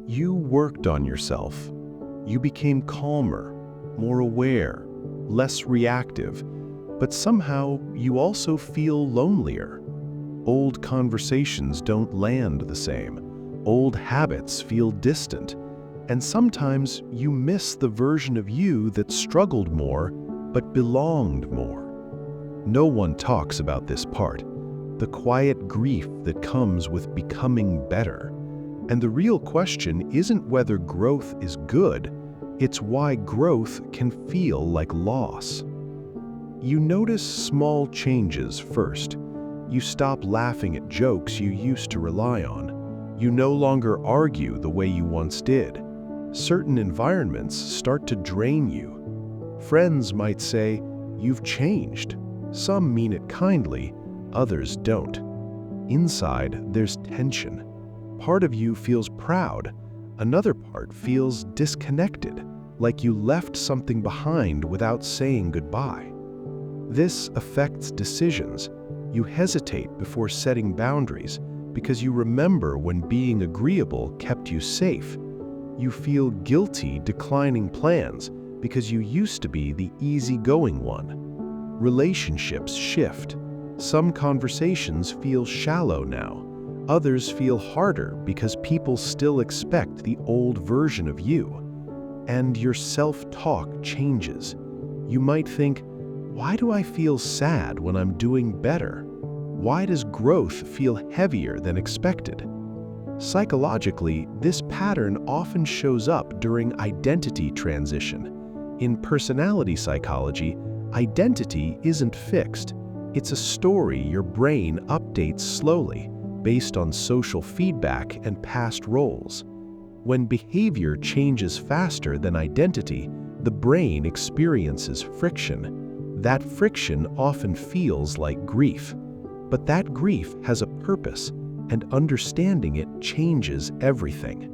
You worked on yourself. You became calmer, more aware, less reactive, but somehow you also feel lonelier. Old conversations don't land the same. Old habits feel distant, and sometimes you miss the version of you that struggled more but belonged more. No one talks about this part, the quiet grief that comes with becoming better. And the real question isn't whether growth is good, it's why growth can feel like loss. You notice small changes first. You stop laughing at jokes you used to rely on. You no longer argue the way you once did. Certain environments start to drain you. Friends might say, "You've changed." Some mean it kindly, others don't. Inside, there's tension. Part of you feels proud, another part feels disconnected, like you left something behind without saying goodbye. This affects decisions. You hesitate before setting boundaries because you remember when being agreeable kept you safe. You feel guilty declining plans because you used to be the easygoing one. Relationships shift. Some conversations feel shallow now. Others feel harder because people still expect the old version of you. And your self-talk changes. You might think, "Why do I feel sad when I'm doing better? Why does growth feel heavier than expected?" Psychologically, this pattern often shows up during identity transition. In personality psychology, identity isn't fixed. It's a story your brain updates slowly, based on social feedback and past roles. When behavior changes faster than identity, the brain experiences friction. That friction often feels like grief. But that grief has a purpose, and understanding it changes everything.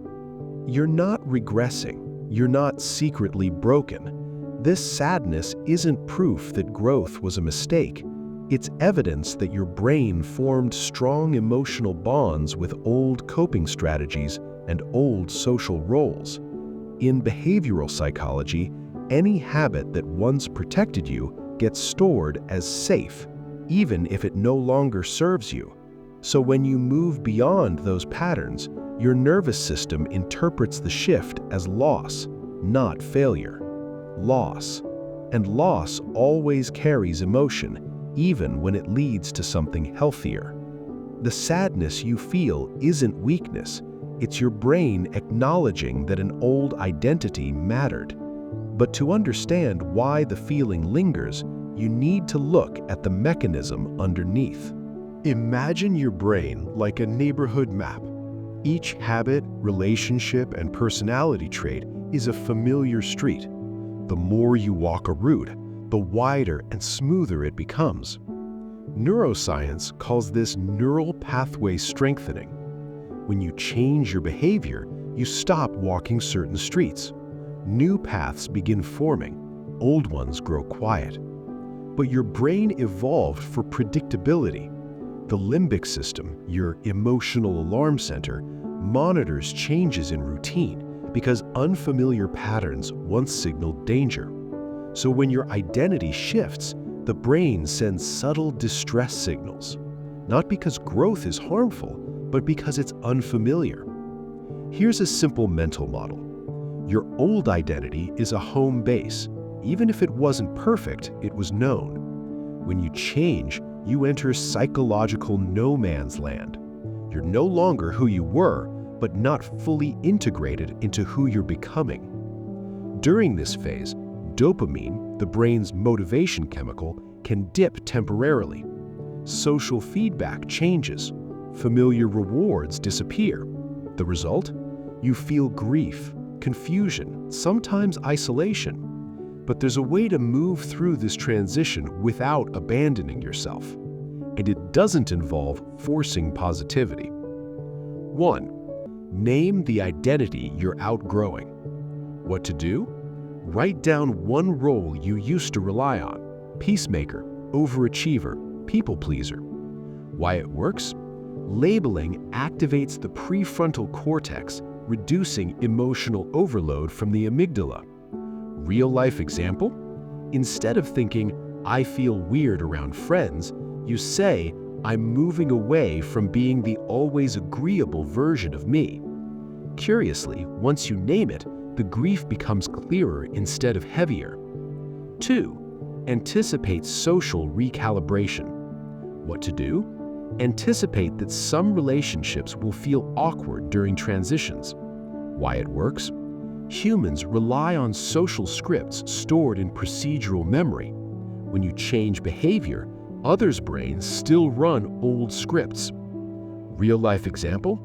You're not regressing. You're not secretly broken. This sadness isn't proof that growth was a mistake. It's evidence that your brain formed strong emotional bonds with old coping strategies and old social roles. In behavioral psychology, any habit that once protected you gets stored as safe, even if it no longer serves you. So when you move beyond those patterns, your nervous system interprets the shift as loss, not failure. Loss. And loss always carries emotion, even when it leads to something healthier. The sadness you feel isn't weakness. It's your brain acknowledging that an old identity mattered. But to understand why the feeling lingers, you need to look at the mechanism underneath. Imagine your brain like a neighborhood map. Each habit, relationship, and personality trait is a familiar street. The more you walk a route, the wider and smoother it becomes. Neuroscience calls this neural pathway strengthening. When you change your behavior, you stop walking certain streets. New paths begin forming, old ones grow quiet. But your brain evolved for predictability. The limbic system, your emotional alarm center, monitors changes in routine because unfamiliar patterns once signaled danger. So when your identity shifts, the brain sends subtle distress signals, not because growth is harmful, but because it's unfamiliar. Here's a simple mental model. Your old identity is a home base. Even if it wasn't perfect, it was known. When you change, you enter psychological no man's land. You're no longer who you were, but not fully integrated into who you're becoming. During this phase, dopamine, the brain's motivation chemical, can dip temporarily. Social feedback changes. Familiar rewards disappear. The result? You feel grief, confusion, sometimes isolation. But there's a way to move through this transition without abandoning yourself. And it doesn't involve forcing positivity. 1. Name the identity you're outgrowing. What to do? Write down one role you used to rely on: peacemaker, overachiever, people pleaser. Why it works? Labeling activates the prefrontal cortex, reducing emotional overload from the amygdala. Real-life example? Instead of thinking, "I feel weird around friends," you say, "I'm moving away from being the always agreeable version of me." Curiously, once you name it, the grief becomes clearer instead of heavier. 2. Anticipate social recalibration. What to do? Anticipate that some relationships will feel awkward during transitions. Why it works? Humans rely on social scripts stored in procedural memory. When you change behavior, others' brains still run old scripts. Real-life example?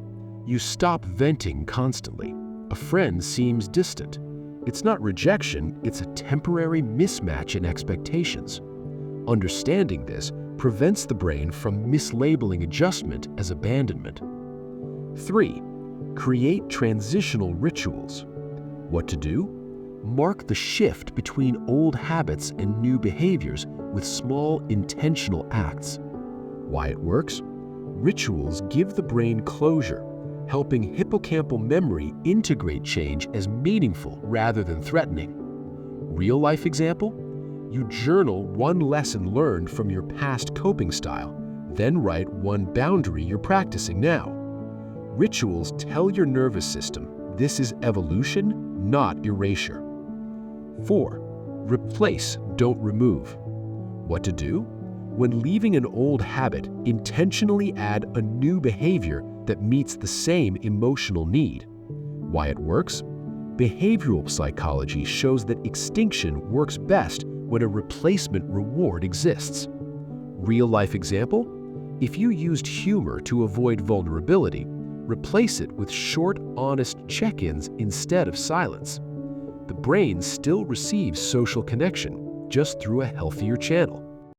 You stop venting constantly. A friend seems distant. It's not rejection, it's a temporary mismatch in expectations. Understanding this prevents the brain from mislabeling adjustment as abandonment. 3. Create transitional rituals. What to do? Mark the shift between old habits and new behaviors with small, intentional acts. Why it works? Rituals give the brain closure, helping hippocampal memory integrate change as meaningful rather than threatening. Real-life example? You journal one lesson learned from your past coping style, then write one boundary you're practicing now. Rituals tell your nervous system this is evolution, not erasure. 4. Replace, don't remove. What to do? When leaving an old habit, intentionally add a new behavior that meets the same emotional need. Why it works? Behavioral psychology shows that extinction works best when a replacement reward exists. Real-life example? If you used humor to avoid vulnerability, replace it with short, honest check-ins instead of silence. The brain still receives social connection, just through a healthier channel.